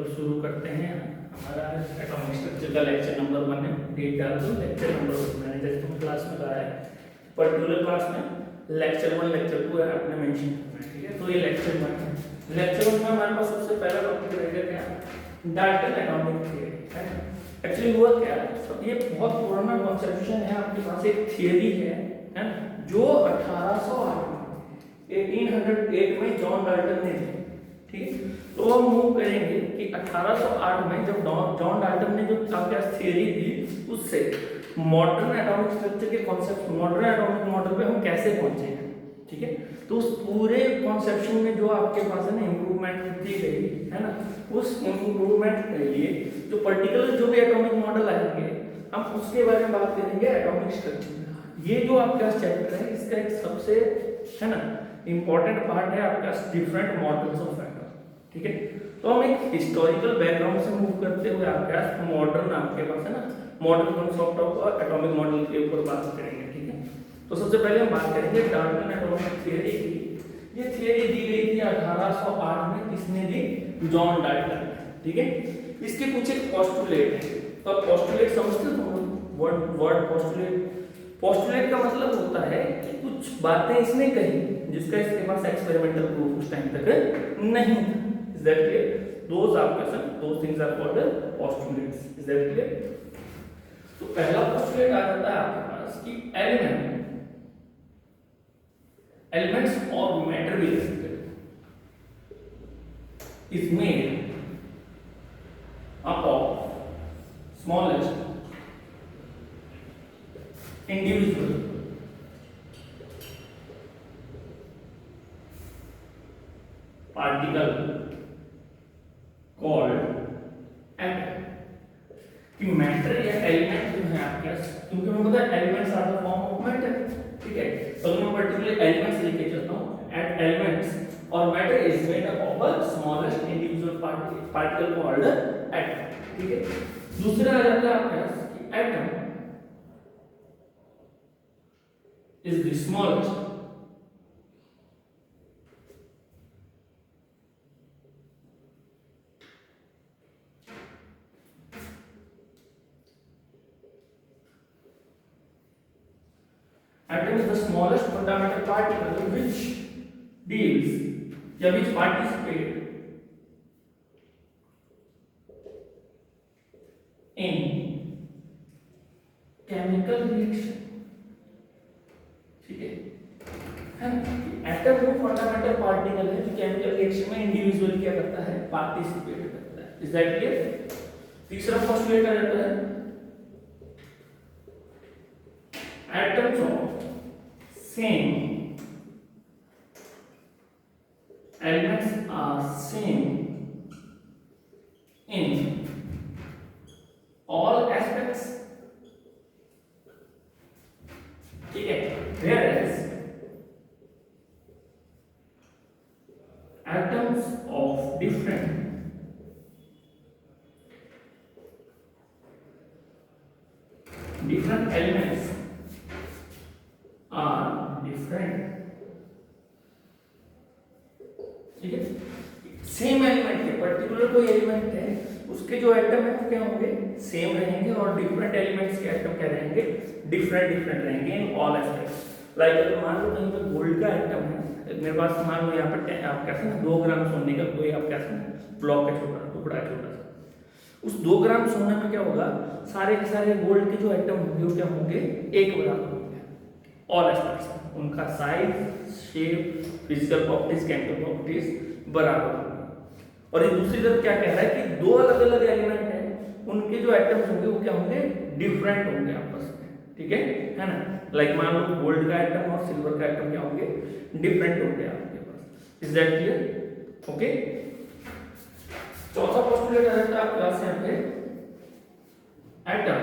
तो शुरू करते हैं। हमारा एटॉमिक स्ट्रक्चर का लेक्चर नंबर 1 है। डेट डाल दो, लेक्चर नंबर 1। मैंने जैसे तुम क्लास में कहा है पर्टिकुलर क्लास में लेक्चर 1 लेक्चर 2 है आपने मेंशन करना है, ठीक है। तो ये लेक्चर 1 है। लेक्चर 1 में हमारे पास सबसे पहला टॉपिक रहेगा क्या, डाल्टन एटॉमिक थ्योरी है। एक्चुअली हुआ क्या है, ये बहुत पुराना कॉन्सेप्शन है, आपके पास एक थियरी है ना, जो 1808 में जॉन डाल्टन ने दी, ठीक। तो हम मूव करेंगे कि 1808 में जब जॉन डाल्टन ने जो आपके पास थियरी दी, उससे मॉडर्न एटॉमिक स्ट्रक्चर के कॉन्सेप्ट, मॉडर्न एटॉमिक मॉडल पे हम कैसे पहुंचे हैं, ठीक है। तो उस पूरे कॉन्सेप्शन में जो आपके पास है ना इम्प्रूवमेंट दी गई है ना, उस इम्प्रूवमेंट के लिए जो पर्टिकुलर जो भी एटॉमिक मॉडल आएंगे हम उसके बारे में बात करेंगे एटॉमिक स्ट्रक्चर। ये जो आपका चैप्टर है इसका एक सबसे है ना इंपॉर्टेंट पार्ट है आपका डिफरेंट मॉडल्स ऑफ एटॉम, ठीक है। तो हम एक हिस्टोरिकल बैकग्राउंड से मूव करते हुए आपके पास मॉडर्न आपके पास है ना modern concept of atomic model के ऊपर बात करेंगे, ठीक है। तो सबसे पहले हम बात करेंगे डाल्टन एटॉमिक थ्योरी की। ये थ्योरी दी गई थी 1808 में, किसने दी, जॉन डाल्टन, ठीक है। इसके कुछ एक पोस्टुलेट है। तो पोस्टुलेट समझते हो, वर्ड पोस्टुलेट। पोस्टुलेट का मतलब होता है कि कुछ बातें इसने कही जिसका इसके पास एक्सपेरिमेंटल प्रूफ उस टाइम तक नहीं था। Is that clear? दोस आपके सन those things are called postulates. Is that clear? तो पहला पोस्टुलेट आ जाता है आपके पास कि एलिमेंट्स और मैटर भी is made up of smallest individual particle called atom। कि मैटर या एलिमेंट जो है आपके पास, क्योंकि हमें पता है elements are the form of matter, ठीक है। तो मैं पर्टिकुलर एलिमेंट्स लेके चलता हूँ। एट एलिमेंट्स और matter is made up of the smallest individual particle called atom, ठीक है। दूसरा आ जाता है आपके पास कि atom is the smallest atom is the smallest fundamental particle which deals या which participate in chemical reaction, ठीक है। एटम वो फंडामेंटल पार्टिकल है जो केमिकल रिएक्शन में इंडिविजुअल क्या करता है, पार्टिसिपेट करता है। Is that clear? तीसरा पोस्टुलेट आ जाता है atoms of same elements are same in all aspects, ठीक है। whereas atoms of different elements are different, ठीक है। सेम एलिमेंट है, पर्टिकुलर कोई एलिमेंट है, उसके जो एटम है वो क्या होंगे, सेम रहेंगे, और डिफरेंट एलिमेंट्स के एटम क्या रहेंगे, डिफरेंट रहेंगे इन ऑल एस्पेक्ट्स। लाइक अगर मान लो कहीं पर गोल्ड का एटम है, मेरे पास मान लो यहाँ पर आप कैसे ना 2 ग्राम सोने का कोई आप कैसे ब्लॉक का छोटा टुकड़ा है, छोटा सा, उस 2 ग्राम सोने में क्या होगा, सारे के सारे गोल्ड के जो एटम होंगे वो क्या होंगे, एक बराबर होंगे ऑल एस्पेक्ट्स, उनका size, shape, physical properties, chemical properties बराबर होंगे। और ये दूसरी तरफ क्या कह रहा है कि 2 अलग अलग एलिमेंट हैं, उनके जो एटम्स होंगे वो क्या होंगे, डिफरेंट होंगे आपस में, ठीक है ना। लाइक मान लो गोल्ड का एटम और सिल्वर का एटम क्या होंगे, डिफरेंट होंगे आपके पास। Is that clear? ओके। चौथा पोस्टुलेट आ जाता है आपके पास यहाँ पे atom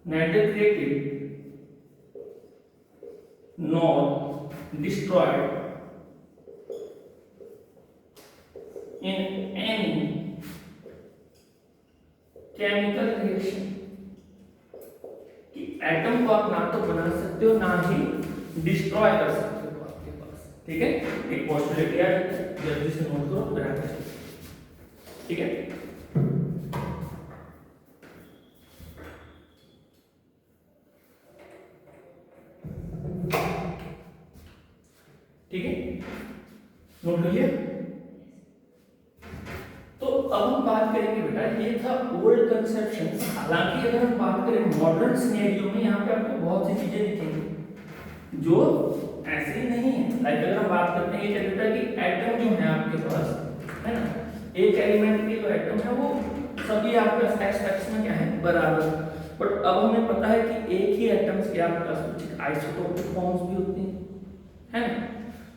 neither created nor destroyed in any chemical reaction, कि एटम को आप ना तो बना सकते हो ना ही डिस्ट्रॉय कर सकते हो आपके पास, ठीक है, एक पॉस्टुलेट याद है, जल्दी से नोट करो फिर आगे चलो। ठीक है, ठीक है, नोट कर लिया। तो अब हम बात करेंगे बेटा, ये था ओल्ड कंसेप्शन। हालांकि अगर हम बात करें मॉडर्न सिनेरियो में, यहाँ पे आपको बहुत सी चीजें दिखेंगी जो ऐसे ही नहीं है। लाइक अगर हम बात करते हैं, ये कहता है कि एटम जो है आपके पास, है ना, एक एलिमेंट के जो एटम है वो सभी आपके एक्स में क्या है, बराबर। बट अब हमें पता है कि एक ही एटम्स के आपके पास कुछ आइसोटोपिक फॉर्म्स भी होती हैं, है ना।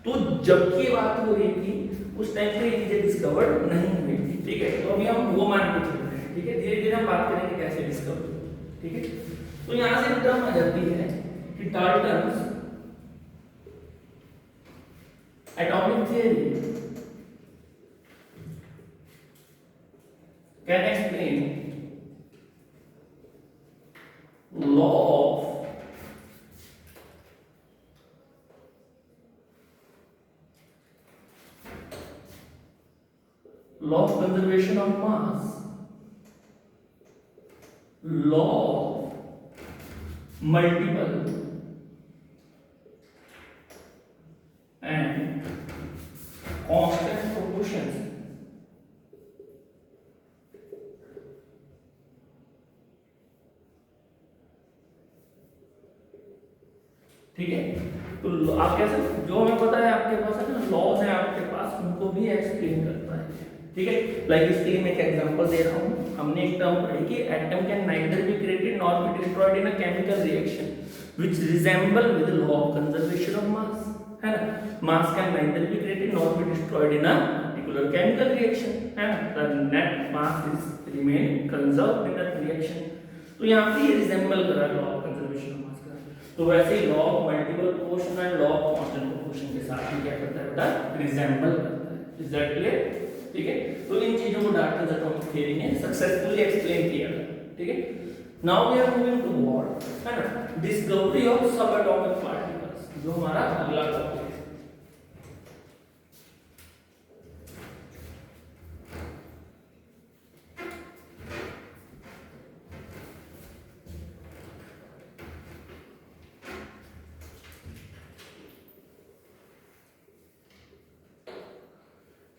तो जब ये बात हो रही थी उस टाइम पे ये चीजें डिस्कवर्ड नहीं हुई थी। ठीक है, तो अभी हम वो मान के चल रहे हैं। ठीक है, धीरे धीरे हम बात करेंगे कैसे डिस्कवर। ठीक है, तो यहां से टर्म आ जाती है कि Dalton's atomic theory can explain law of law of conservation of mass, law of multiple and constant proportions। ठीक है, तो आप कैसे, जो हमें पता है आपके पास है ना, लॉज है आपके पास, उनको भी एक्सप्लेन करता है। ठीक है, लाइक इसके लिए मैं एक एग्जांपल दे रहा हूँ। हमने एक टर्म पढ़ी कि atom can neither be created nor be destroyed in a chemical reaction which resemble with law of conservation of mass, है ना। मास can neither be created nor be destroyed in a particular chemical reaction, है ना। The net mass is remain conserved in that reaction. तो यहाँ पे ये resemble कर रहा है law of conservation of mass का। तो वैसे ही law of multiple proportion and law of constant proportion के साथ ही क्या करता है बेटा, रिजेंबल करता है। Is that clear? ठीक है, तो इन चीजों को डाल्टन्स एटॉमिक थ्योरी ने सक्सेसफुली एक्सप्लेन किया है। ठीक है, now we are moving to what, है ना, discovery of subatomic particles, जो हमारा अगला टॉपिक है।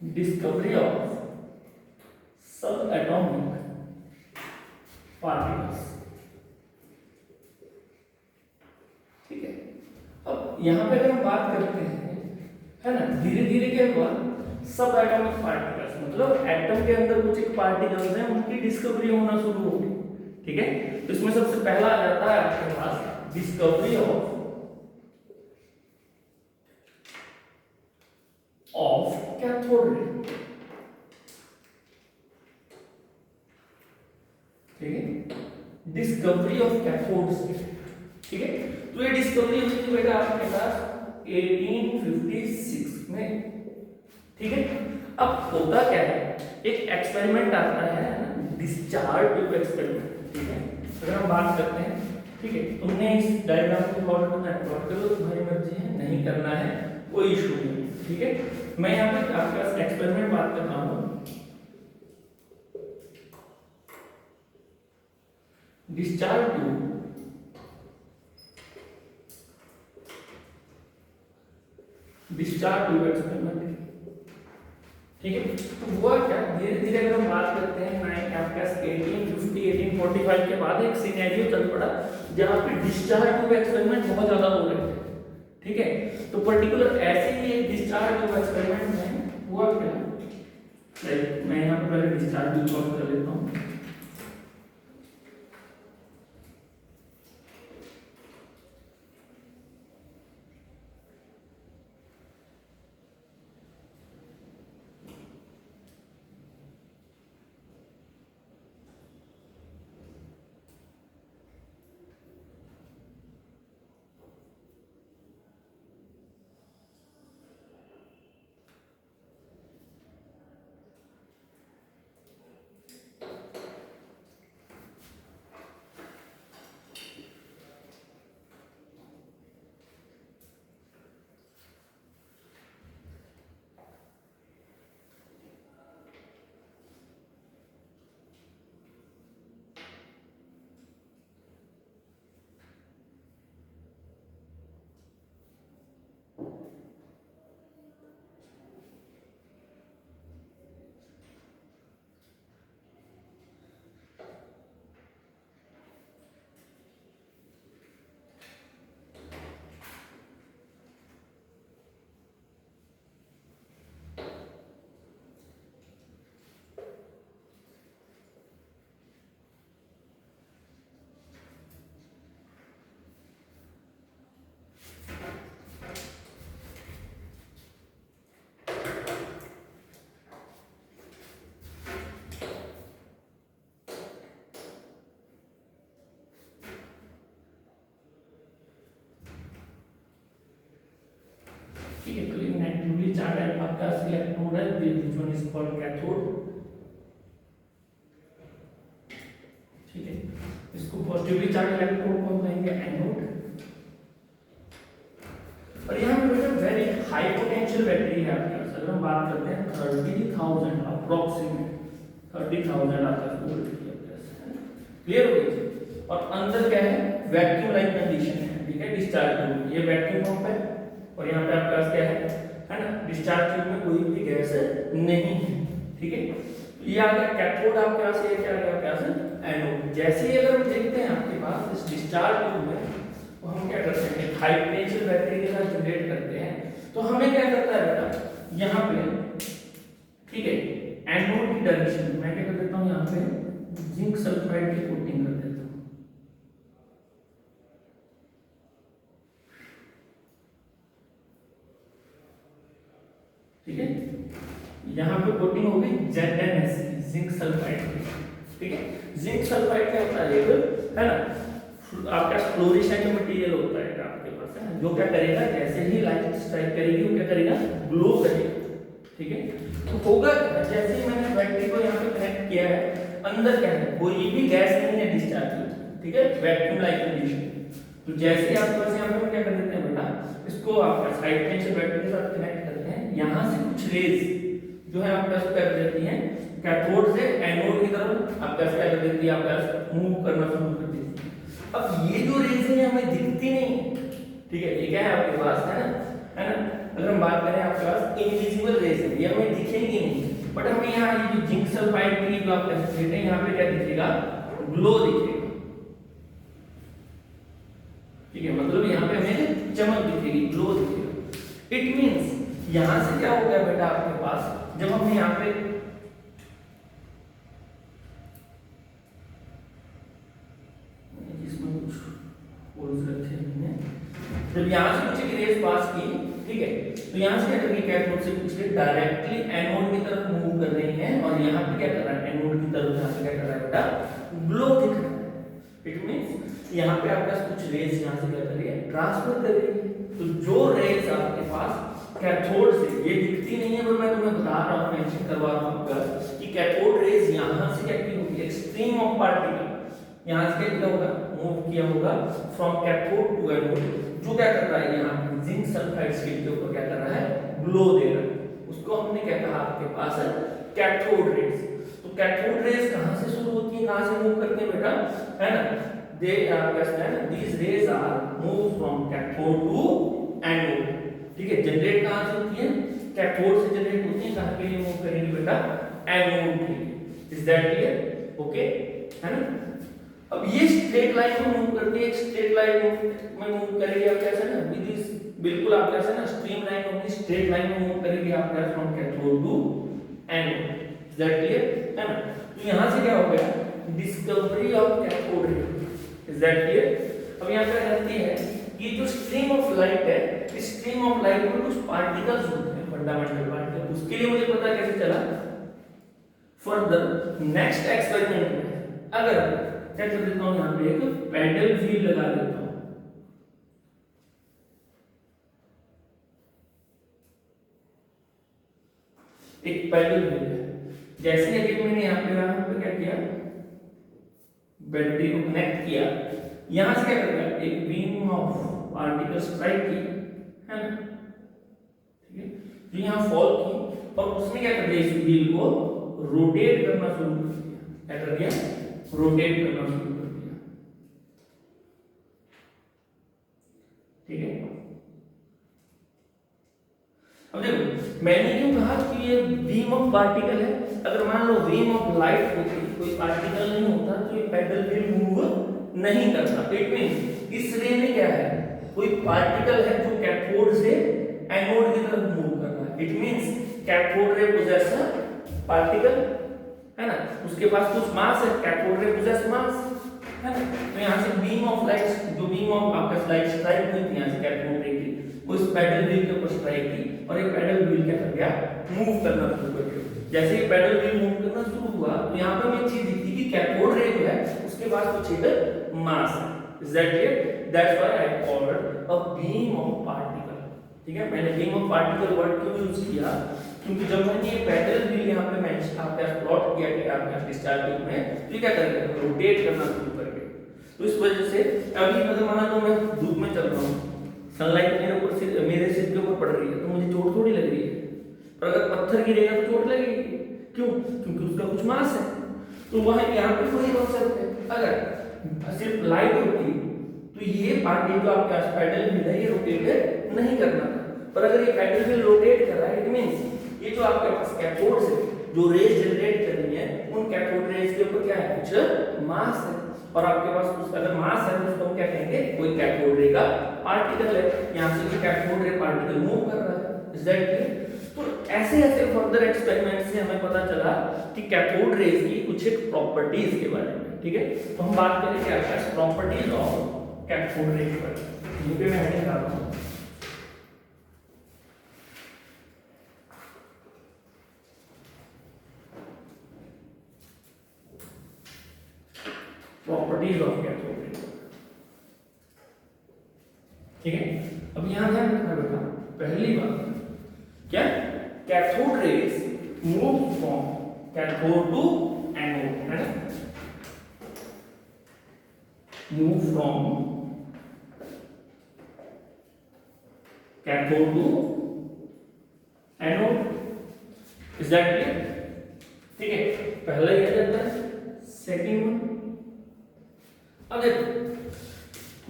Discovery of subatomic particles. ठीक है, अब यहां पे अगर हम बात करते हैं, है ना, धीरे धीरे क्या हुआ, सब एटॉमिक पार्टिकल्स मतलब एटम के अंदर कुछ एक पार्टिकल्स हैं, उनकी डिस्कवरी होना शुरू हो गई। ठीक है, तो इसमें सबसे पहला आ जाता है आपके पास डिस्कवरी ऑफ कैथोड रे। ठीक है, डिस्कवरी ऑफ कैथोड्स। ठीक है, तो ये डिस्कवरी हुई थी बेटा आपके पास 1856 में। ठीक है, अब होता क्या है, एक एक्सपेरिमेंट आता है डिस्चार्ज ट्यूब एक्सपेरिमेंट। ठीक है, अगर हम बात करते हैं, ठीक है, तुमने इस डायग्राम को प्लॉट करना है, प्लॉट करो, तुम्हारी मर्जी है, नहीं करना है कोई इशू नहीं। ठीक है, मैं यहाँ पे आपके पास एक्सपेरिमेंट बात कर रहा हूँ। Discharge tube experiment. ठीक है, तो हुआ क्या, धीरे धीरे अगर हम बात करते हैं, आपके पास 1850 1845 के बाद एक सिनेरियो चल पड़ा जहां पे डिस्चार्ज ट्यूब एक्सपेरिमेंट बहुत ज्यादा हो रहे थे। ठीक है, तो पर्टिकुलर ऐसे ही एक डिस्चार्ज ट्यूब एक्सपेरिमेंट में हुआ क्या, मैं यहाँ पे पहले डिस्चार्ज ट्यूब कर लेता हूँ। ठीक है। तो नेगेटिवली चार्ज आपका इलेक्ट्रोड है, this one is called cathode, ठीक है। इसको पॉजिटिवली चार्ज इलेक्ट्रोड को कहेंगे एनोड। और यहाँ पे बेटा वेरी हाई पोटेंशियल बैटरी है आपके पास। अगर हम बात करते हैं 30,000 अप्रोक्सीमेट 30,000 आता है वोल्ट की आपके पास, क्लियर हो गई। और अंदर क्या है, वैक्यूम लाइक कंडीशन है, ठीक है। डिस्चार्ज ट्यूब, ये वैक्यूम पंप है और यहाँ पे आपके पास क्या है ना, डिस्चार्ज ट्यूब में कोई भी गैस नहीं है, ठीक है। ये आ गया कैथोड आपके पास, ये क्या आ गया आपके पास एनोड। जैसे ही अगर हम देखते हैं आपके पास इस डिस्चार्ज ट्यूब में, तो हम क्या करते हैं, हाई पोटेंशियल बैटरी के साथ जनरेट करते हैं। तो हमें क्या करता है बेटा, यहाँ पे ठीक है एनोड की डायरेक्शन मैं क्या कर देता हूँ, यहाँ पे जिंक सल्फाइड की कोटिंग कर देता हूँ, ठीक है। यहाँ पे कोटिंग होगी ZnSc जिंक सल्फाइड, ठीक है। जिंक सल्फाइड क्या होता है, एक है ना आपका फ्लोरेसेंट मटेरियल होता है आपके पास, है जो क्या करेगा, जैसे ही लाइट स्ट्राइक करेगी वो क्या करेगा, ग्लो करेगा, ठीक है। तो होगा जैसे ही मैंने बैटरी को यहाँ पे कनेक्ट किया है, अंदर क्या है, कोई भी गैस नहीं है डिस्चार्ज हुई, ठीक है, वैक्यूम लाइक कंडीशन। तो जैसे ही आपके पास यहाँ पे क्या कर देते हैं बेटा, इसको आपका साइड टेंशन बैटरी के साथ कनेक्ट करते हैं, यहाँ से कुछ रेज जो है आपके पास कर देती हैं कैथोड से एनोड की तरफ, आपके पास क्या कर देती है, आपके पास मूव करना शुरू कर देती है। अब ये जो रेज है हमें दिखती नहीं, ठीक है, ये क्या है आपके पास, है ना। अगर हम बात करें आपके पास इनविजिबल रेज है, ये हमें दिखेंगी नहीं, बट हमें यहाँ ये जो जिंक सल्फाइड की जो आप कहते हैं, यहाँ पे क्या दिखेगा, ग्लो दिखेगा, ठीक है। मतलब यहाँ पे हमें चमक दिखेगी, ग्लो दिखेगा। इट मींस यहाँ से क्या हो गया बेटा आपके पास, जब हम यहाँ पे जब यहाँ से कुछ रेज पास की, ठीक है, तो यहाँ से क्या करेंगे, कैथोड से कुछ रेज डायरेक्टली एनोड की तरफ मूव कर रही हैं, और यहाँ पे क्या कर रहा है, एनोड की तरफ यहाँ पे क्या कर रहा है बेटा, ग्लो दिख रहा है। इट मींस यहाँ पे आपके पास कुछ रेज यहाँ से क्या कर रही है, ट्रांसफर कर रही है। तो जो रेज आपके पास कैथोड से, ये दिखती नहीं है पर मैं तुम्हें बता रहा हूँ, मेंशन करवा रहा हूँ आपका कि कैथोड रेज यहाँ से क्या की होगी, एक्सट्रीम ऑफ पार्टिकल यहाँ से क्या होगा, मूव किया होगा फ्रॉम कैथोड टू एनोड, जो क्या कर रहा है, यहाँ पे जिंक सल्फाइड स्टील के ऊपर क्या कर रहा है, ग्लो दे रहा है। उसको हमने क्या कहा आपके पास है कैथोड रेज। तो कैथोड रेज कहाँ से शुरू होती है, कहाँ से मूव करती है बेटा, है ना, they are these rays are move from cathode to anode, ठीक है। जनरेट कहाँ से होती है, कैथोड से जनरेट होती है, कहाँ के लिए मूव करेंगे बेटा, एनोड के लिए। इज दैट क्लियर, ओके, है ना। अब ये स्ट्रेट लाइन में मूव करती है, एक स्ट्रेट लाइन में मूव करेगी आप कैसे ना, विद इज बिल्कुल आप कैसे ना स्ट्रीम लाइन होगी, स्ट्रेट लाइन में मूव करेगी आप कैसे from cathode to anode. Is that clear, है ना। तो यहाँ से क्या हो गया, discovery of cathode ray. Is that clear. अब यहाँ पे कहती है कि जो स्ट्रीम ऑफ लाइट है, इस स्ट्रीम ऑफ लाइट में कुछ पार्टिकल्स होते हैं, फंडामेंटल पार्टिकल, उसके लिए मुझे पता कैसे चला, फर्दर नेक्स्ट एक्सपेरिमेंट में अगर क्या कर देता हूं, यहाँ पे एक पैडल व्हील लगा देता हूं, एक पैडल व्हील है। जैसे अभी मैंने यहाँ पे क्या किया, बैटरी को कनेक्ट किया, यहां से क्या करेगा, एक बीम ऑफ पार्टिकल स्ट्राइक की, है ना, ठीक है, जो यहां फॉल की, और उसने क्या कर दिया, इस व्हील को रोटेट करना शुरू कर दिया। क्या कर दिया, रोटेट करना शुरू कर दिया, ठीक है। अब देखो मैंने क्यों कहा कि ये बीम ऑफ पार्टिकल है, अगर मान लो बीम ऑफ लाइट होती, कोई पार्टिकल नहीं होता, तो ये पैडल व्हील मूव नहीं करता। इट मींस इस रे में क्या है, कोई पार्टिकल है जो कैथोड से एनोड की तरफ मूव कर रहा है। It means cathode ray possess particle, है ना, उसके पास कुछ मास है, कैथोड रे पोजेस मास, है ना। तो यहाँ से बीम ऑफ लाइट, जो बीम ऑफ आपका लाइट स्ट्राइक हुई थी यहाँ से कैथोड रे की, उस पैडल व्हील के ऊपर स्ट्राइक की, और ये पैडल व्हील क्या कर गया, मूव करना शुरू कर दिया। जैसे ही पैडल व्हील मूव करना शुरू हुआ, तो यहाँ पे एक चीज दिखती कि कैथोड रे जो है उसके पास कुछ एक मास है। Is that clear, that's why I called a beam of particle, ठीक है, मैंने बीइंग ऑफ पार्टिकल वर्ड क्यों यूज किया, क्योंकि जब मैंने ये पैरेलल व्हील यहाँ पे मेंशन आपके पास प्लॉट किया कि आपके डिस्चार्ज ट्यूब में, तो क्या करेंगे, रोटेट करना शुरू करेंगे। तो इस वजह से अभी अगर मान लो मैं धूप में चल रहा हूँ, सनलाइट मेरे ऊपर से मेरे सिर के ऊपर पड़ रही है, तो मुझे चोट थोड़ी लग रही है, पर अगर पत्थर गिरेगा तो चोट लगेगी। क्यों? क्योंकि उसका कुछ मास है। तो वह यहाँ पे वही कॉन्सेप्ट है। अगर सिर्फ लाइट होती तो ये पार्ट, ये जो आपके पास पैडल व्हील है, ये रोटेट नहीं करना था, पर अगर ये पैडल व्हील रोटेट कर रहा है, इट मींस ये जो आपके पास कैथोड से जो रेज जनरेट कर रही है, उन कैथोड रेज के ऊपर क्या है, कुछ मास है, और आपके पास उस अगर मास है तो उसको हम क्या कहेंगे, कोई कैथोड रे का पार्टिकल है, यहाँ से कैथोड रे पार्टिकल मूव कर रहा है। Is that clear? तो ऐसे ऐसे फर्दर एक्सपेरिमेंट से हमें पता चला कि कैथोड रेज की कुछ एक प्रॉपर्टीज के बारे में। ठीक है, तो हम बात करें क्या क्या प्रॉपर्टीज ऑफ कैथोड रे के बारे में। ये मैं हेडिंग डाल रहा हूं, प्रॉपर्टीज ऑफ कैथोड रे। ठीक है, अब यहां ध्यान रखना बेटा, पहली बात क्या, cathode rays move from cathode to anode, है ना, move from cathode to anode. Is that clear? ठीक है, पहला क्या जाता है, सेकंड वन। अब देखो,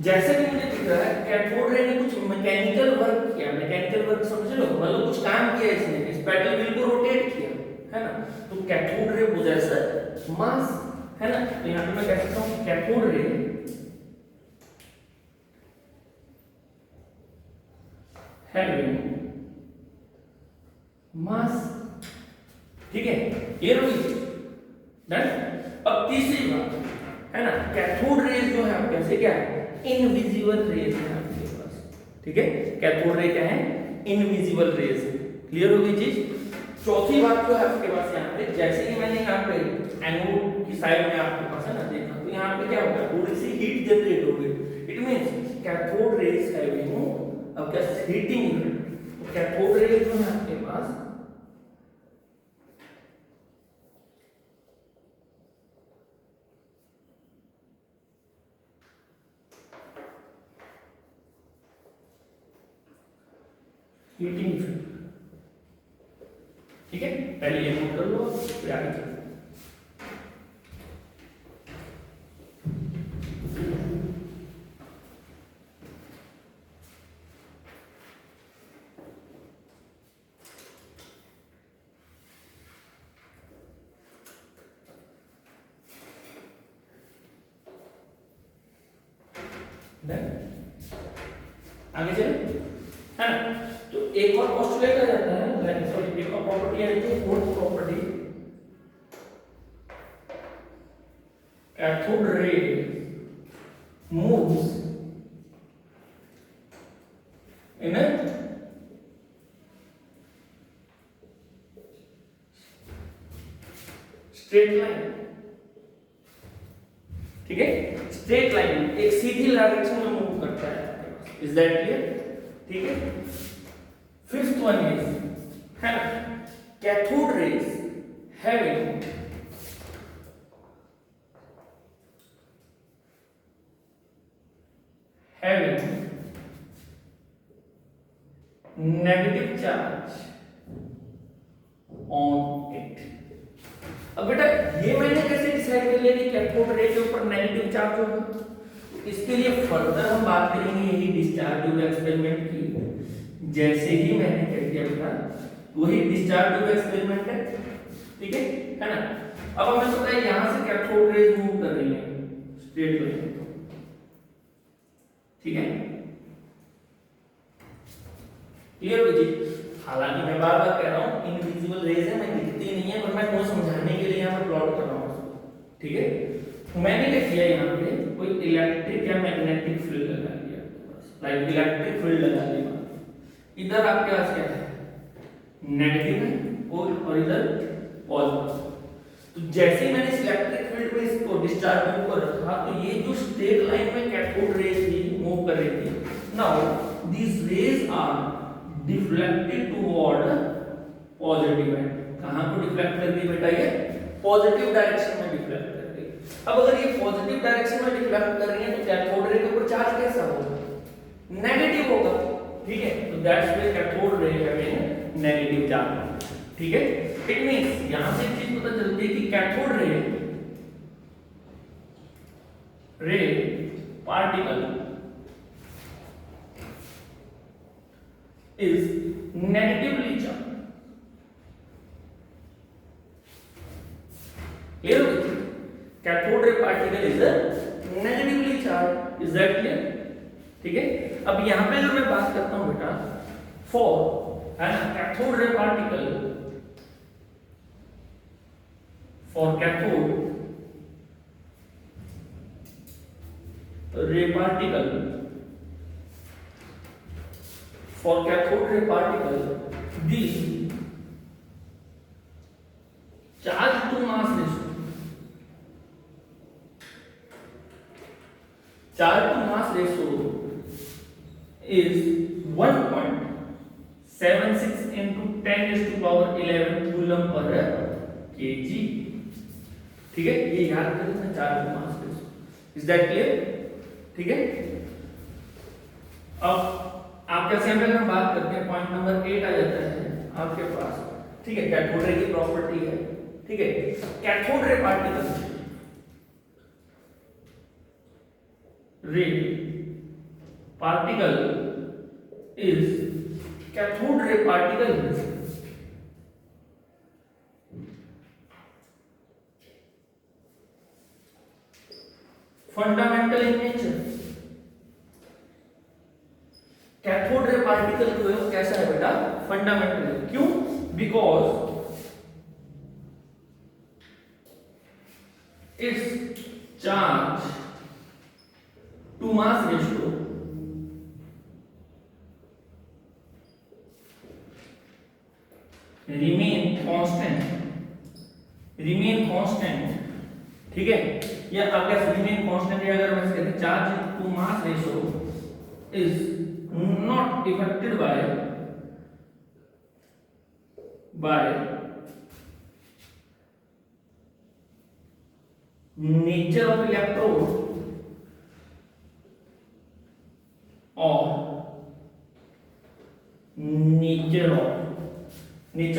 जैसे कि मुझे दिख रहा है कैथोड रे ने कुछ मैकेनिकल वर्क किया, मैकेनिकल वर्क समझ लो, मतलब कुछ काम किया इसने, इस पैडल व्हील को रोटेट किया, है ना। तो कैथोड रे पोजेस मास, है ना। तो यहां पे मैं कह सकता हूं कैथोड रे हैविंग मास। ठीक है, ये रही डन। अब तीसरी बात है ना, कैथोड रेज जो है आपके कैसे क्या है, इनविजिबल रेज है आपके पास। ठीक है, कैथोड रे क्या है, इनविजिबल रेज है। क्लियर होगी चीज। चौथी बात जो है आपके पास यहाँ पे, जैसे ही मैंने यहाँ पे एनोड की साइड में आपके पास है ना देखा, तो यहाँ पे क्या होगा, थोड़ी सी हीट जनरेट होगी। It means cathode rays having अब क्या हीटिंग। तो कैथोड रेज जो है आपके पास हीटिंग इफेक्ट। ठीक है, पहले ये नोट कर लो, फिर आगे चलो। आगे चले, है ना। तो एक और पोस्टुलेट आ जाता है, सॉरी एक और प्रॉपर्टी है, जो fourth property, cathode ray moves in a straight line. ठीक है, स्ट्रेट लाइन एक सीधी डायरेक्शन में मूव करता है। Is that clear? ठीक है, फिफ्थ वन इज है ना, cathode rays having negative charge on it. अब बेटा ये मैंने कैसे डिसाइड कर लिया कि कैथोड रे के ऊपर नेगेटिव चार्ज होगा, इसके लिए फर्दर हम बात करेंगे यही डिस्चार्ज ट्यूब एक्सपेरिमेंट की। जैसे ही मैंने कह दिया था वही डिस्चार्ज ट्यूब एक्सपेरिमेंट है। ठीक है ना। अब हमें पता है यहां से कैथोड रेज मूव कर रही है स्ट्रेट लाइन। ठीक है, क्लियर हो जी। हालांकि मैं बार बार कह रहा हूं इनविजिबल रेज है, मैं दिखती नहीं है, पर मैं वो समझाने के लिए यहां पर प्लॉट कर रहा हूं उसको। ठीक है, तो मैंने क्या किया, यहाँ पे कोई इलेक्ट्रिक या मैग्नेटिक फील्ड लगा दिया आपके पास, लाइक इलेक्ट्रिक फील्ड लगा दिया। इधर आपके पास क्या है, नेगेटिव है और इधर पॉजिटिव। तो जैसे ही मैंने इस इलेक्ट्रिक फील्ड में इसको डिस्चार्ज ट्यूब को रखा, तो ये जो स्ट्रेट लाइन में कैथोड रेज थी मूव कर रही थी, now these rays are deflected toward positive and. कहां को डिफ्लेक्ट कर दी बेटा? ये पॉजिटिव डायरेक्शन में डिफ्लेक्ट कर दी। अब अगर ये पॉजिटिव डायरेक्शन में डिफ्लेक्ट कर रही है तो कैथोड रे के ऊपर चार्ज कैसा होगा? नेगेटिव होगा, ठीक है। तो that's why cathode ray having negative charge, ठीक है। इट मींस यहां से एक चीज पता चलती है कि cathode ray particle is negatively charged. Clear? Cathode ray particle is a negatively charged. Is that clear? ठीक है। अब यहाँ पे अगर मैं बात करता हूँ बेटा for है ना cathode ray particle, for cathode ray particle, for cathode ray particle, the charge to mass ratio, charge to mass ratio is 1.76 into 10⁻11 coulomb पर kg, ठीक है। ये याद रखना charge to mass ratio. Is that clear? ठीक है। अब आपके सैंपल में बात करते हैं, पॉइंट नंबर 8 आ जाता है आपके पास, ठीक है। कैथोड रे की प्रॉपर्टी है, ठीक है। Cathode ray particle is cathode ray particle fundamental in nature. Cathode ray particle जो है वो कैसा है बेटा? फंडामेंटल है। क्यों? Because its charge to mass ratio remain constant, ठीक है। या आपका रिमेन कांस्टेंट है, अगर मैं कहते charge to mass ratio is not affected by nature of electrode or nature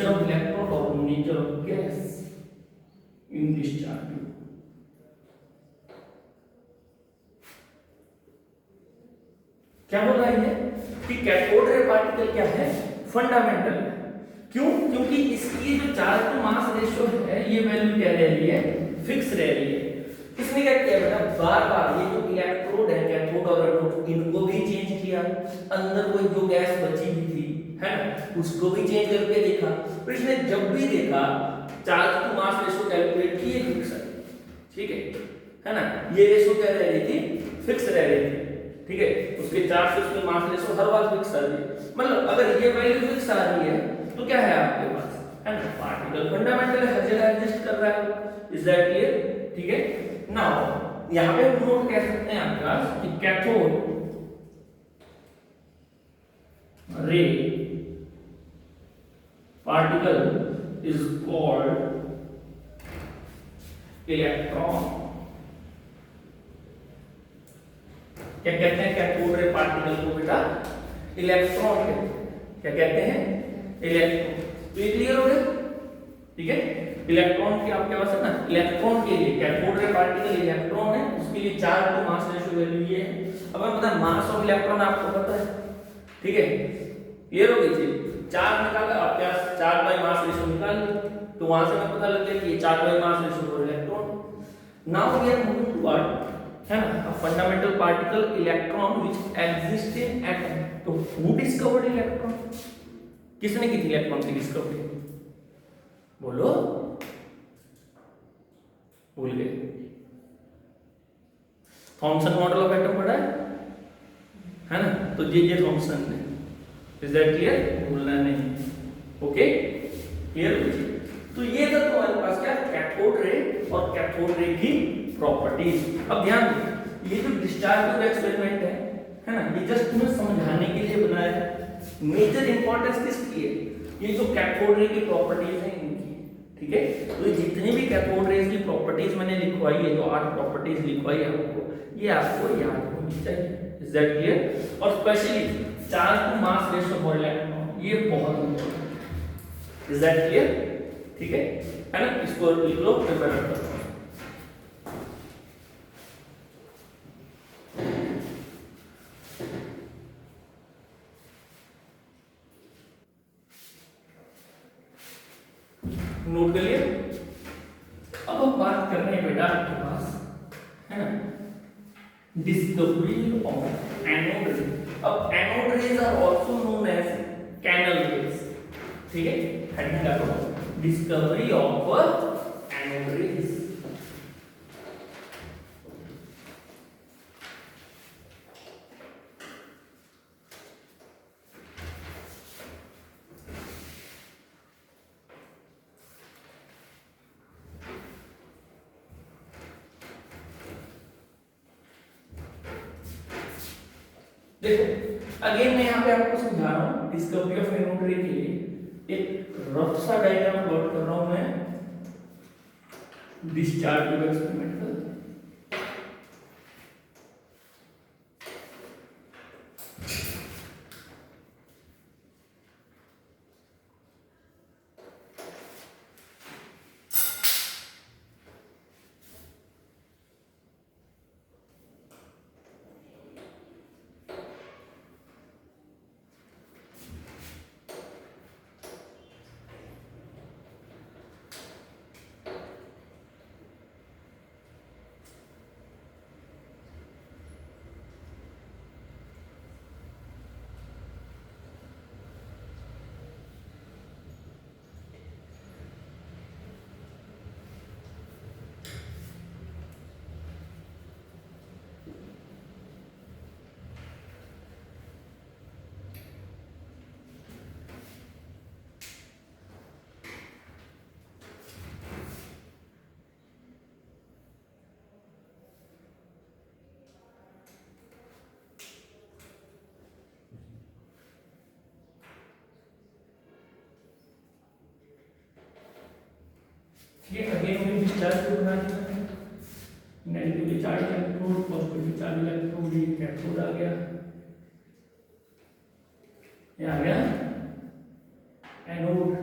of electrode or nature of gas in discharge tube। क्या बोल रहा है कि कैथोड रे पार्टिकल क्या है? फंडामेंटल है। क्यों? क्योंकि इसकी जो चार्ज टू मास रेशियो है ये वैल्यू क्या रह रही है? फिक्स रह रही है। इसने क्या किया बेटा? बार बार ये जो इलेक्ट्रोड है कैथोड और एनोड इनको भी चेंज किया, अंदर कोई जो गैस बची हुई थी है ना उसको भी चेंज करके देखा। फिर इसने जब भी देखा charge to mass ratio calculate की, ये फिक्स है, ठीक है ना। ये रेशियो क्या रह रही थी? फिक्स रह रही थी, ठीक है। उसके चार्ज से उसके मास रेशियो हर बार फिक्स आ रही है। मतलब अगर ये वैल्यू फिक्स आ रही है तो क्या है आपके पास? है ना पार्टिकल फंडामेंटल हर जगह एग्जिस्ट कर रहा है। Is that clear? ठीक है। नाउ यहां पे नोट कह सकते हैं आपके पास कि cathode ray particle is called electron. क्या कहते हैं? कैथोड रे पार्टिकल को बेटा इलेक्ट्रॉन कहते हैं। क्या कहते हैं? इलेक्ट्रॉन। तो ये क्लियर हो गया, ठीक है। इलेक्ट्रॉन की आपके पास है ना, इलेक्ट्रॉन के लिए कैथोड रे पार्टिकल इलेक्ट्रॉन है, उसके लिए charge to mass ratio value ये है। अब हमें पता है मास ऑफ इलेक्ट्रॉन आपको पता है, ठीक है। क्लियर हो गई चीज? चार्ज निकाला आपके पास, चार्ज बाय मास रेशियो निकाल ली, तो वहां से हमें पता लग गया कि ये charge by mass ratio for electron. Now we are moving to what है ना fundamental particle electron which exist in atom. तो हु डिस्कवर्ड इलेक्ट्रॉन? किसने की थी इलेक्ट्रॉन की डिस्कवरी? बोलो, भूल गए? थॉमसन मॉडल ऑफ एटम पढ़ा है ना? तो जे थॉमसन ने। Is that clear? भूलना नहीं, ओके। क्लियर? तो ये था तुम्हारे पास क्या? कैथोड रे और कैथोड रे की प्रॉपर्टीज। अब ध्यान दो, ये जो डिस्चार्ज एक्सपेरिमेंट है ना, ये जस्ट तुम्हें समझाने के लिए बनाया है, मेजर इंपॉर्टेंस किसकी है? ये जो कैथोड रे की प्रॉपर्टीज हैं इनकी, ठीक है। तो ये जितनी भी कैथोड रेज की प्रॉपर्टीज मैंने लिखवाई है, जो 8 प्रॉपर्टीज लिखवाई है आपको, ये आपको याद होनी चाहिए। Is that clear? और specially charge to mass ratio for electron, ये बहुत इंपॉर्टेंट है। Is that clear? ठीक है ना? इसको लिख लो, प्रिपेयर करो। नोट कर लिया? अब हम बात कर रहे हैं बेटा आपके पास, है ना, डिस्कवरी ऑफ एनोड रेज। अब anode rays are also known as canal rays, ठीक है। हेडिंग डालो, डिस्कवरी ऑफ एनोड रेज। देखो अगेन मैं यहाँ पे आपको समझा रहा हूँ, डिस्कवरी ऑफ एनोड रे के लिए एक रफ सा डायग्राम प्लॉट कर रहा हूँ मैं, डिस्चार्ज ट्यूब एक्सपेरिमेंट का। ये अगेन हमें डिस्चार्ज को बनाना है, negative charge electrode, positive charge electrode, ये कैथोड आ गया, ये आ गया एनोड,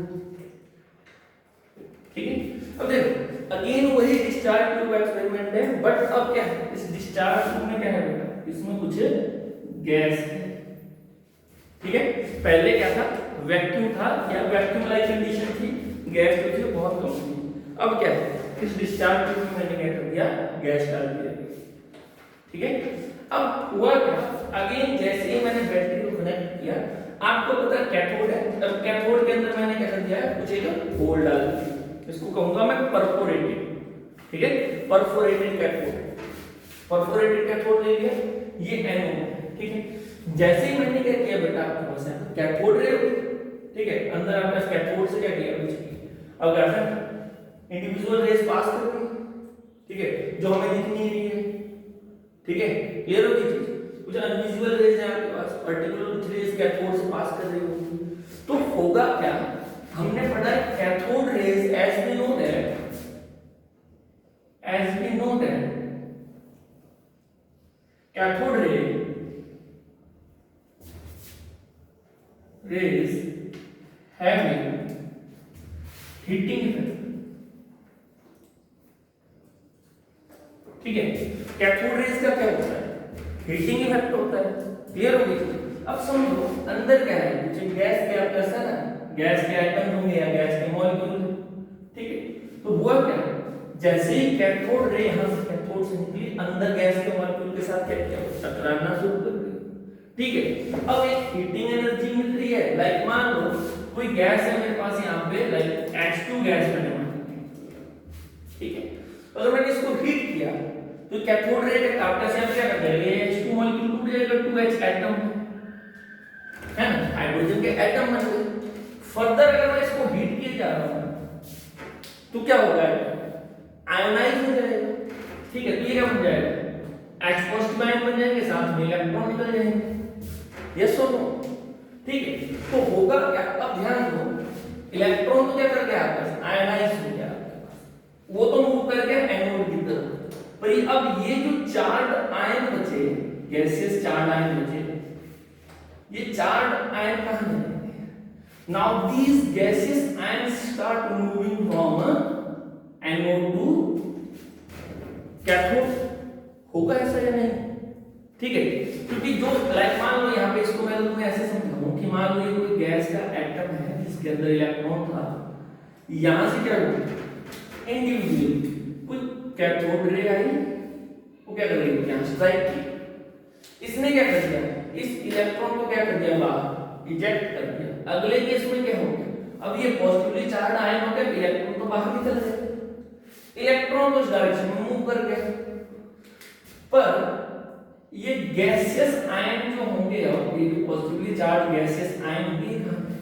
ठीक है। अब देखो अगेन वही डिस्चार्ज ट्यूब एक्सपेरिमेंट है, बट अब क्या है, इस डिस्चार्ज ट्यूब में क्या है बेटा, इसमें कुछ गैस है, ठीक है। पहले क्या था, वैक्यूम था, या वैक्यूम लाइक कंडीशन थी, गैस जो थी बहुत कम थी। अब क्या है, इस डिस्चार्ज ट्यूब में मैंने क्या कर दिया, गैस डाल दिया, ठीक है। अब हुआ क्या, अगेन जैसे ही मैंने बैटरी को कनेक्ट किया, आपको पता है कैथोड है, अब कैथोड के अंदर मैंने क्या कर दिया है, कुछ एक होल डाल दिया, इसको कहूंगा मैं परफोरेटेड, ठीक है, परफोरेटेड कैथोड, परफोरेटेड कैथोड ले लिया, ये एनोड, ठीक है। जैसे ही मैंने क्या किया बेटा, आपके पास है कैथोड रे, ठीक है, अंदर आपने कैथोड से क्या किया, कुछ किया, अब क्या इंडिविजुअल रेज पास कर रही है, ठीक है, जो हमें दिख नहीं रही है, ठीक है, क्लियर होगी चीज। कुछ अनविजुअल रेज है आपके पास, पर्टिकुलर कुछ रेज कैथोड से पास कर रही होगी, तो होगा क्या, हमने पढ़ा है cathode rays as we know that, as we know that cathode ray rays having heating effect, ठीक है। कैथोड रेज का क्या होता है, हीटिंग इफेक्ट होता है, क्लियर हो गई। अब समझो अंदर क्या है, कुछ गैस के आप कैसा ना, गैस के आइटम होंगे या गैस के मॉलिक्यूल, ठीक है। तो हुआ क्या, जैसे ही कैथोड रे यहां से कैथोड से निकली, अंदर गैस के मॉलिक्यूल के साथ क्या किया, टकराना शुरू कर दिया, ठीक है। अब एक हीटिंग एनर्जी मिल रही है, लाइक मान लो कोई गैस है मेरे पास यहाँ पे, लाइक H2 गैस मैंने मान ली, ठीक है। अगर मैंने इसको हीट किया तो कैथोड रे के तापमान से हम क्या कर देंगे, H2 मॉलिक्यूल टूट जाएगा, 2H एटम है ना, हाइड्रोजन के एटम बन गए। फर्दर अगर मैं इसको हीट किए जा रहा हूं तो क्या होगा, आयोनाइज हो जाएगा, ठीक है। तो ये क्या बन जाएगा, H+ आयन बन जाएंगे, साथ में इलेक्ट्रॉन निकल जाएंगे, यस और नो। ठीक है, तो होगा क्या, अब ध्यान दो, इलेक्ट्रॉन तो क्या कर गया आपके पास, आयनाइज हो गया आपके पास, वो तो मूव कर गया एनोड की तरफ, पर अब ये जो चार्ज आयन बचे, गैसियस चार्ज आयन बचे, ये चार्ज आयन कहां जाएंगे? Now these gaseous ion start moving from anode to cathode, होगा ऐसा या नहीं? ठीक है, क्योंकि जो लाइक मान लो यहाँ पे इसको मैं तुम्हें ऐसे समझाऊं कि मान लो ये कोई गैस का एटम है जिसके अंदर इलेक्ट्रॉन था, यहां से क्या हुआ, इंडिविजुअली कुछ कैथोड रे आई, वो क्या कर रही है, यहां स्ट्राइक की, इसने क्या कर दिया, इस इलेक्ट्रॉन को क्या कर दिया, बाहर इजेक्ट कर दिया। अगले केस में क्या हो गया, अब ये पॉजिटिवली चार्ज आयन हो गया, इलेक्ट्रॉन तो बाहर निकल गए, इलेक्ट्रॉन उस डायरेक्शन में मूव कर गया, पर ये गैसियस आयन जो होंगे, अब ये पॉजिटिवली चार्ज गैसियस आयन होंगे कहां पे,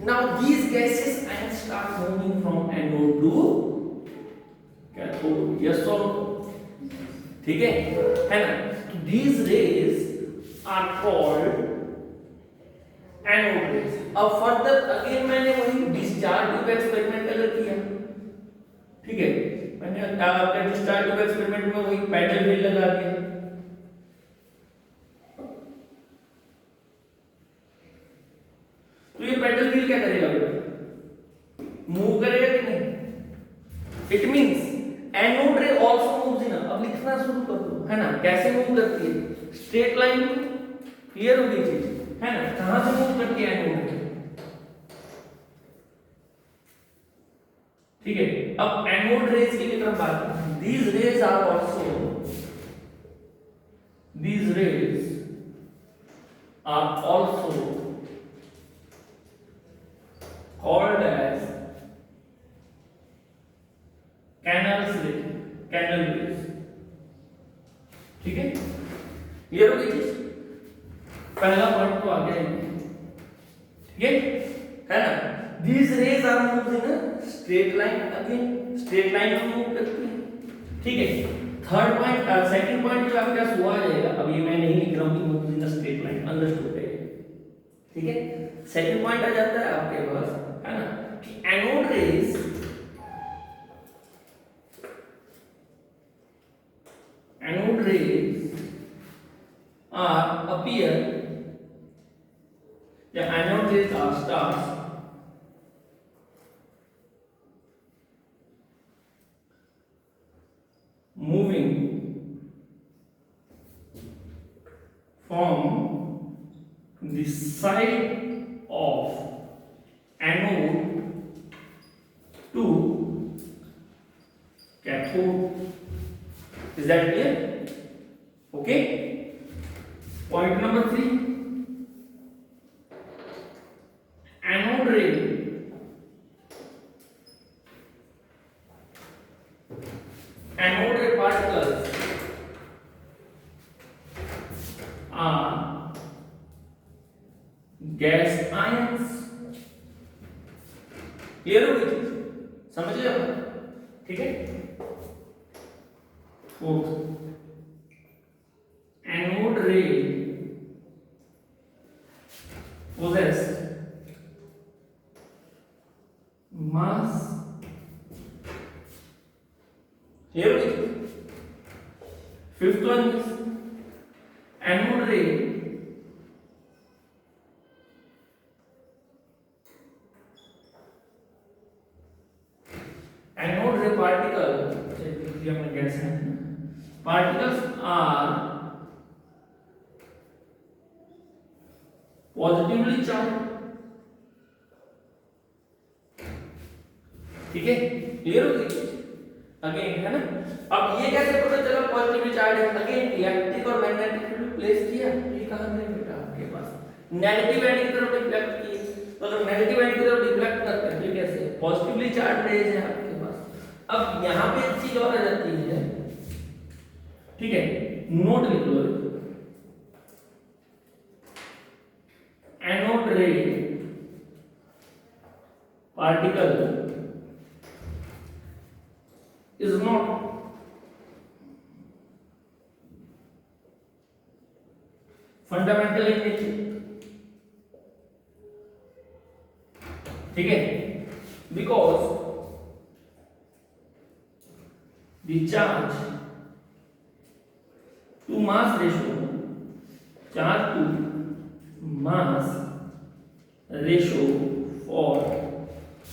now these gaseous ion start moving from anode to cathode, yes और नो, ठीक है ना, तो these rays are called anode rays. अब फर्दर अगेन मैंने वही डिस्चार्ज ट्यूब एक्सपेरिमेंट कलर किया, ठीक है, मैंने आपका डिस्चार्ज ट्यूब एक्सपेरिमेंट में वही पैडल व्हील लगा दिया, तो ये पैडल व्हील क्या करेगा बेटा, मूव करेगा कि नहीं, इट मींस एनोड रे आल्सो मूव्स इन, अब लिखना शुरू कर दो, है ना, कैसे मूव करती है, स्ट्रेट लाइन में, क्लियर होगी चीज, है ना, कहां से मूव करती है एनोड रे, ठीक है। अब एनोड रेज की तरफ बात करते हैं, these rays are also called as canal rays, ठीक है, क्लियर हो गई चीज, पहला पॉइंट तो आ गया, ठीक है ना, these rays are moved in a straight line, again straight line में मूव करती है, ठीक है। थर्ड पॉइंट, सेकंड पॉइंट जो आपके पास हुआ जाएगा, अब ये मैं नहीं लिख रहा हूं कि move in a straight line, understood है, ठीक है। सेकंड पॉइंट आ जाता है आपके पास, है ना, कि anode rays are appear, the anode rays are stars moving from the side of anode to cathode, is that clear? Okay, point number 3, anode ray particles are gas ions, clear हो गई चीज, समझ लिया, ठीक है। Fourth, anode ray possess mass, here we go. Fifth one is anode ray particles are positively charged, ठीक है, clear हो गई अगेन, है ना। अब ये कैसे पता चला पॉजिटिवली चार्ज है, अगेन इलेक्ट्रिक और मैग्नेटिक फील्ड प्लेस किया, ये कहां है बेटा आपके पास, नेगेटिव एंड की तरफ डिफ्लेक्ट किए, तो अगर नेगेटिव एंड की तरफ डिफ्लेक्ट करते हैं तो कैसे, पॉजिटिवली चार्ज रेज है आपके पास। अब यहां पे एक चीज और आ जाती है, ठीक है, नोट लिख लो, anode ray particle is not fundamental in nature, ठीक है, because the charge to mass ratio, charge to mass ratio for,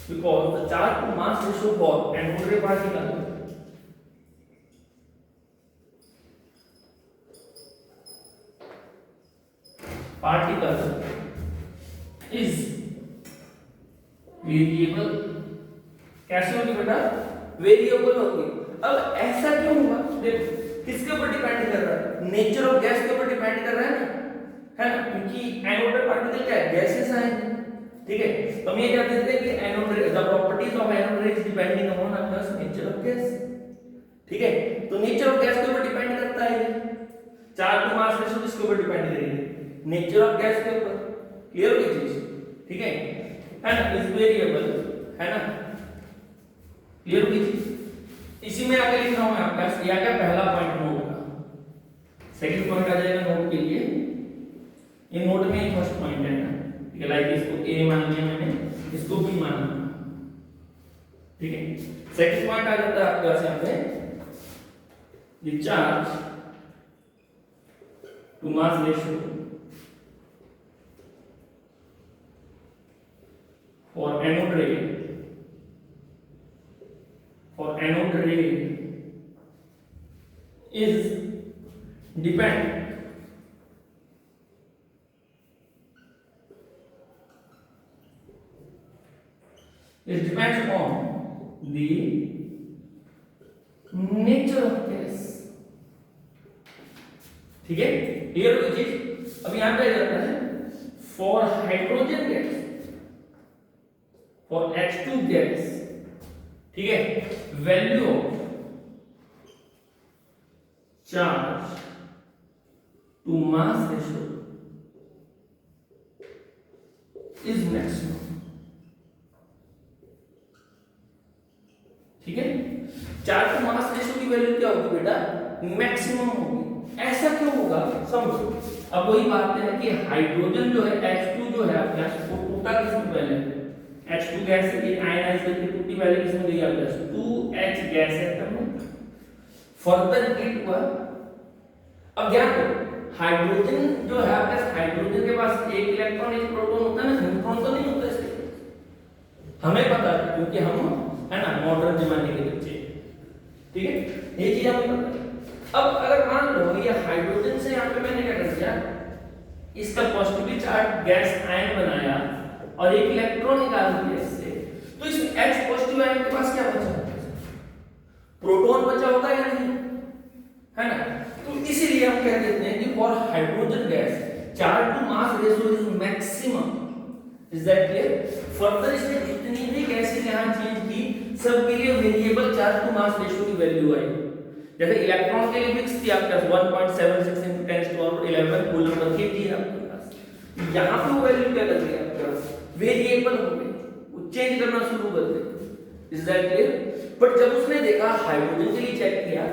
because the charge to mass ratio for anode ray particle is variable. कैसे होगी बेटा? Variable होगी। अब ऐसा क्यों हुआ? देखो किसके ऊपर डिपेंड कर रहा है? नेचर ऑफ गैस के ऊपर डिपेंड कर रहा है ना, है ना, क्योंकि एनोड पार्टिकल क्या है? गैसेस हैं, ठीक है। तो हम ये क्या कहते हैं कि anode the properties of anode is depending upon अपना नेचर ऑफ गैस, ठीक है। तो नेचर ऑफ गैस के ऊपर डिपेंड करता है। चार्ज टू मास रेशो किसके ऊपर डिपेंड करेगी? नेचर ऑफ गैस के ऊपर। क्लियर होगी चीज, ठीक है ना, इज वेरिएबल, है ना, क्लियर होगी चीज। इसी में आगे लिख रहा हूं मैं आपका या क्या पहला पॉइंट नोट का, सेकंड पॉइंट आ जाएगा नोट के लिए। ये नोट में ही फर्स्ट पॉइंट है ना, ठीक है। लाइक इसको ए मान लिया मैंने, इसको बी मान लिया, ठीक है। सेकंड पॉइंट आ जाता है आपके पास यहां पे, the charge to mass ratio for anode ray is depend depends on the nature of gas, ठीक है। क्लियर हुई चीज। अब यहां पे जाता है for hydrogen gas, for H2 gas, ठीक है, value of charge to mass ratio is maximum, ठीक है। चार्ज टू मास रेशियो की वैल्यू क्या होगी बेटा? मैक्सिमम होगी। ऐसा क्यों होगा समझो। अब वही बात है कि हाइड्रोजन जो है H2 जो है आपके पास वो टूटा किसमें पहले? H2 गैस से ये आयनाइज करके टूटी वैल्यू किसमें गई आपके पास? 2H गैस एटम में फर्दर हीट हुआ। अब ध्यान दो हाइड्रोजन जो है आपके पास, हाइड्रोजन के पास एक इलेक्ट्रॉन एक प्रोटॉन होता है ना, न्यूट्रॉन तो नहीं होता इसके, हमें पता है क्योंकि हम है ना मॉडर्न जमाने के बच्चे, ठीक है, ये चीज हमें पता है। अब अगर मान लो ये हाइड्रोजन से यहाँ पे मैंने क्या कर दिया, इसका पॉजिटिवली चार्ज गैस आयन बनाया और एक इलेक्ट्रॉन निकाल दिया इससे, तो इस H पॉजिटिव आयन के पास क्या बचा? प्रोटॉन बचा होगा या नहीं, है ना। तो इसीलिए हम कह देते हैं कि for hydrogen gas charge to mass ratio is maximum. Is that clear? Further इसने जितनी भी गैसेस यहां चेंज की सबके लिए variable charge to mass ratio की वैल्यू आई। जैसे इलेक्ट्रॉन के लिए फिक्स थी आपके पास 1.76 × 10⁻11 कूलम पर के थी आपके पास। यहां पे वो वैल्यू क्या कर दी आपके पास? वेरिएबल हो गई, वो चेंज करना शुरू कर दे। Is that clear? बट जब उसने देखा हाइड्रोजन के लिए चेक किया,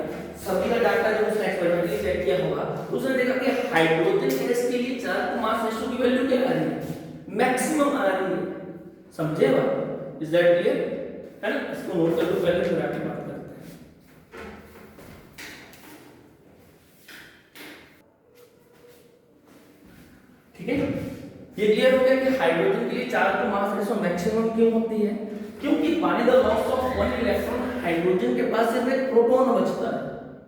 सभी का डाटा जब उसने एक्सपेरिमेंटली चेक किया होगा, तो उसने देखा कि हाइड्रोजन गैस के लिए चार्ज टू मास रेशियो की वैल्यू क्या आ रही है? मैक्सिमम आ रही है। समझे बात? Is that clear? है ना, इसको नोट कर लो पहले, फिर आगे बात करते हैं। ठीक है, ये क्लियर हो गया कि हाइड्रोजन के लिए charge to mass ratio maximum क्यों होती है? क्योंकि by the loss of one electron hydrogen के पास सिर्फ एक प्रोटॉन बचता है,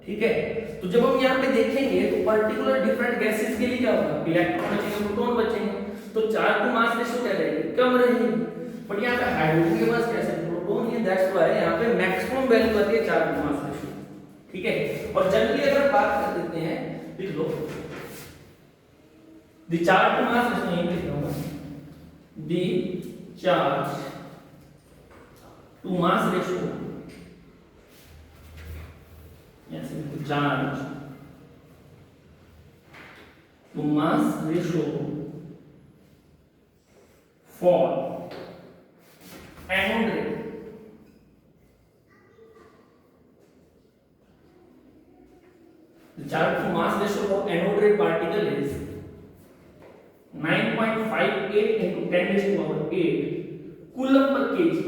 ठीक है। तो जब हम यहाँ पे देखेंगे तो पर्टिकुलर डिफरेंट गैसेस के लिए क्या होगा? इलेक्ट्रॉन बचेंगे, प्रोटॉन बचेंगे, तो चार्ज टू मास रेशियो क्या रहेगी? कम रहेगी। बट यहाँ पे हाइड्रोजन के पास कैसे प्रोटॉन है, दैट्स व्हाई यहाँ पे मैक्सिमम वैल्यू आती है चार्ज टू मास रेशियो, ठीक है। और जनरली अगर बात कर देते हैं, लिख लो the charge to mass ratio, यहीं लिख रहा हूं, the charge to mass ratio, ऐसे लिखो charge to mass ratio for anode ray, the charge to mass ratio for anode ray particle is 9.58 into 10⁸ coulomb per KG,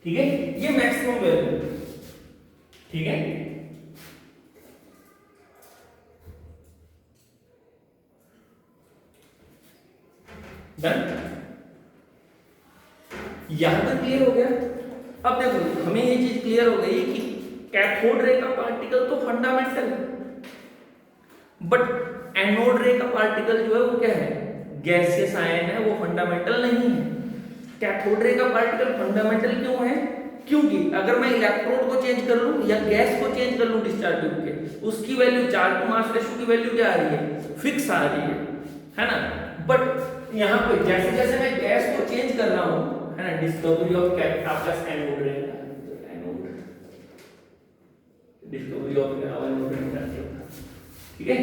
ठीक है, ये maximum value, ठीक है। डन, यहां तक क्लियर हो गया। अब देखो हमें ये चीज क्लियर हो गई कि कैथोड रे का पार्टिकल तो फंडामेंटल है, बट एनोड रे का पार्टिकल जो है वो क्या है, गैसियस आयन है, वो फंडामेंटल नहीं है। कैथोड रे का पार्टिकल फंडामेंटल क्यों है, क्योंकि अगर मैं इलेक्ट्रोड को चेंज कर लूं या गैस को चेंज कर लूं डिस्चार्ज ट्यूब के, उसकी value charge to mass ratio की वैल्यू क्या आ रही है, फिक्स आ रही है ना। बट यहाँ पे जैसे जैसे मैं गैस को चेंज कर रहा हूं, है ना, डिस्कवरी ऑफ आपका एनोड रे, एनोड, डिस्कवरी ऑफ एनोड रे, ठीक है,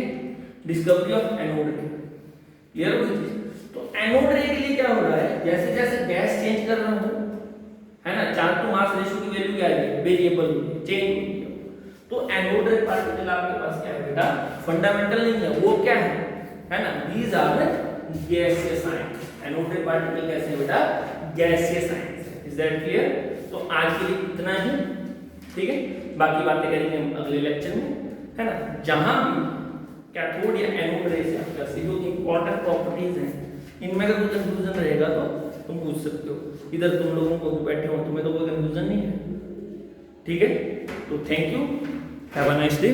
डिस्कवरी ऑफ एनोड रे, क्लियर हो गई। तो एनोड रे के लिए क्या हो रहा है, जैसे जैसे गैस चेंज कर रहा हूं, है ना, चार्ज टू मास रेशियो की वैल्यू क्या है, वेरिएबल चेंज होती है। तो एनोड रे पार्टिकल आपके पास क्या है बेटा, फंडामेंटल नहीं है, वो क्या है ना, these are gaseous ions. Anode ray particle कैसे है बेटा, gaseous ions. Is that clear. तो आज के लिए इतना ही, ठीक है, बाकी बातें करेंगे हम अगले लेक्चर में, है ना। जहां भी कैथोड या एनोड रे से आपका जो इंपॉर्टेंट प्रॉपर्टीज हैं, इनमें अगर कोई कंफ्यूजन रहेगा तो तुम पूछ सकते हो। इधर तुम लोगों को बैठे हो, तुम्हें तो कोई कंफ्यूजन नहीं है, ठीक है। तो thank you, have a nice day.